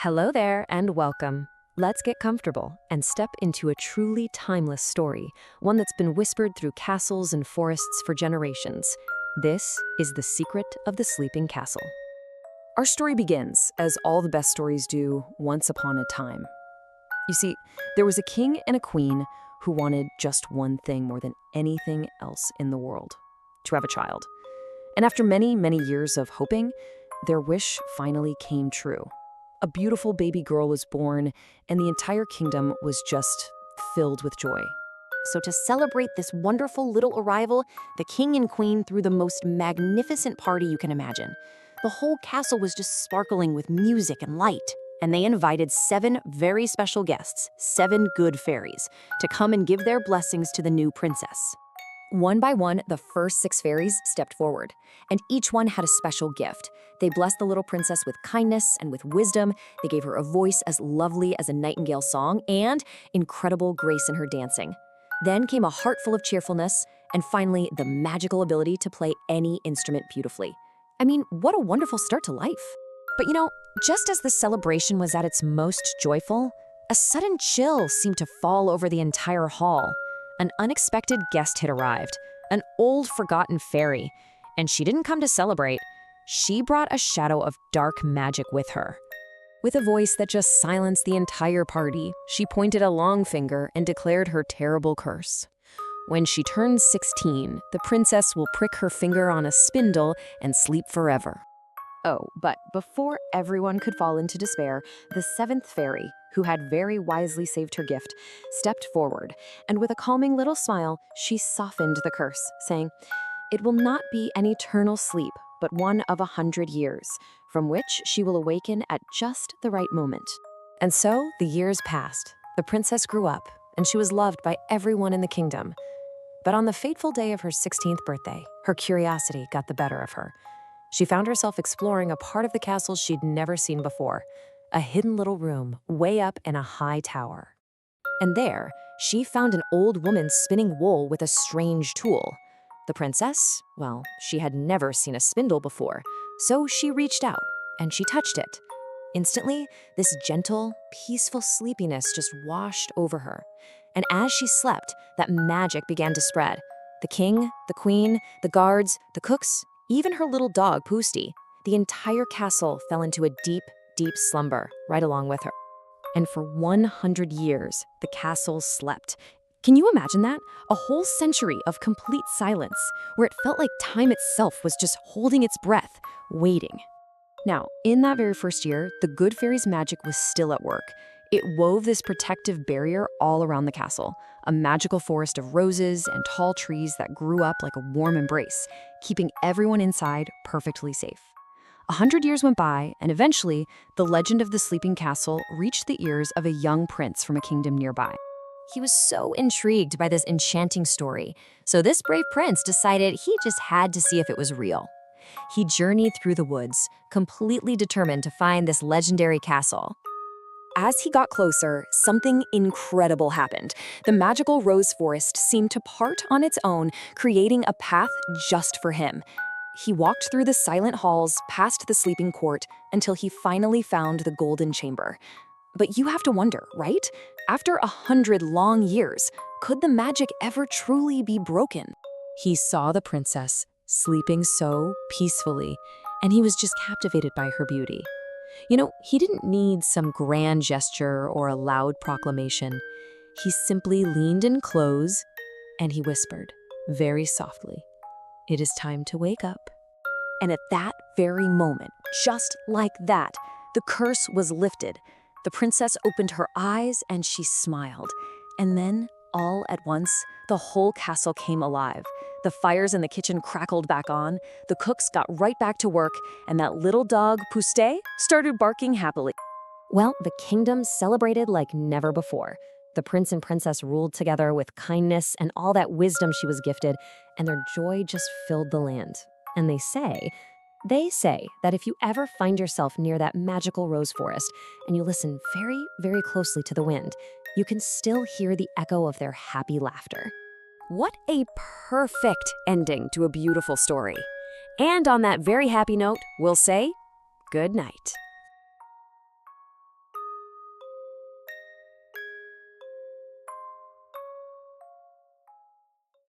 Hello there and welcome. Let's get comfortable and step into a truly timeless story, one that's been whispered through castles and forests for generations. This is The Secret of the Sleeping Castle. Our story begins, as all the best stories do, once upon a time. You see, there was a king and a queen who wanted just one thing more than anything else in the world: to have a child. And after many, many years of hoping, their wish finally came true. A beautiful baby girl was born, and the entire kingdom was just filled with joy. So to celebrate this wonderful little arrival, the king and queen threw the most magnificent party you can imagine. The whole castle was just sparkling with music and light. And they invited 7 very special guests, 7 good fairies, to come and give their blessings to the new princess. One by one, the first 6 fairies stepped forward, and each one had a special gift. They blessed the little princess with kindness and with wisdom. They gave her a voice as lovely as a nightingale song and incredible grace in her dancing. Then came a heart full of cheerfulness, and finally, the magical ability to play any instrument beautifully. I mean, what a wonderful start to life. But just as the celebration was at its most joyful, a sudden chill seemed to fall over the entire hall. An unexpected guest had arrived, an old forgotten fairy, and she didn't come to celebrate. She brought a shadow of dark magic with her. With a voice that just silenced the entire party, she pointed a long finger and declared her terrible curse. When she turns 16, the princess will prick her finger on a spindle and sleep forever. Oh, but before everyone could fall into despair, the 7th fairy, who had very wisely saved her gift, stepped forward, and with a calming little smile, she softened the curse, saying, "It will not be an eternal sleep, but one of 100 years, from which she will awaken at just the right moment." And so the years passed. The princess grew up, and she was loved by everyone in the kingdom. But on the fateful day of her 16th birthday, her curiosity got the better of her. She found herself exploring a part of the castle she'd never seen before, a hidden little room way up in a high tower. And there, she found an old woman spinning wool with a strange tool. The princess, well, she had never seen a spindle before, so she reached out and she touched it. Instantly, this gentle, peaceful sleepiness just washed over her. And as she slept, that magic began to spread. The king, the queen, the guards, the cooks, even her little dog, Poosty, the entire castle fell into a deep, deep slumber right along with her. And for 100 years, the castle slept. Can you imagine that? A whole century of complete silence, where it felt like time itself was just holding its breath, waiting. Now, in that very first year, the good fairy's magic was still at work. It wove this protective barrier all around the castle, a magical forest of roses and tall trees that grew up like a warm embrace, keeping everyone inside perfectly safe. 100 years went by, and eventually, the legend of the sleeping castle reached the ears of a young prince from a kingdom nearby. He was so intrigued by this enchanting story, so this brave prince decided he just had to see if it was real. He journeyed through the woods, completely determined to find this legendary castle. As he got closer, something incredible happened. The magical rose forest seemed to part on its own, creating a path just for him. He walked through the silent halls, past the sleeping court, until he finally found the golden chamber. But you have to wonder, right? After 100 long years, could the magic ever truly be broken? He saw the princess, sleeping so peacefully, and he was just captivated by her beauty. He didn't need some grand gesture or a loud proclamation. He simply leaned in close, and he whispered, very softly, "It is time to wake up." And at that very moment, just like that, the curse was lifted. The princess opened her eyes and she smiled. And then, all at once, the whole castle came alive. The fires in the kitchen crackled back on, the cooks got right back to work, and that little dog, Poosty, started barking happily. Well, the kingdom celebrated like never before. The prince and princess ruled together with kindness and all that wisdom she was gifted, and their joy just filled the land. And they say that if you ever find yourself near that magical rose forest and you listen very, very closely to the wind, you can still hear the echo of their happy laughter. What a perfect ending to a beautiful story. And on that very happy note, we'll say good night.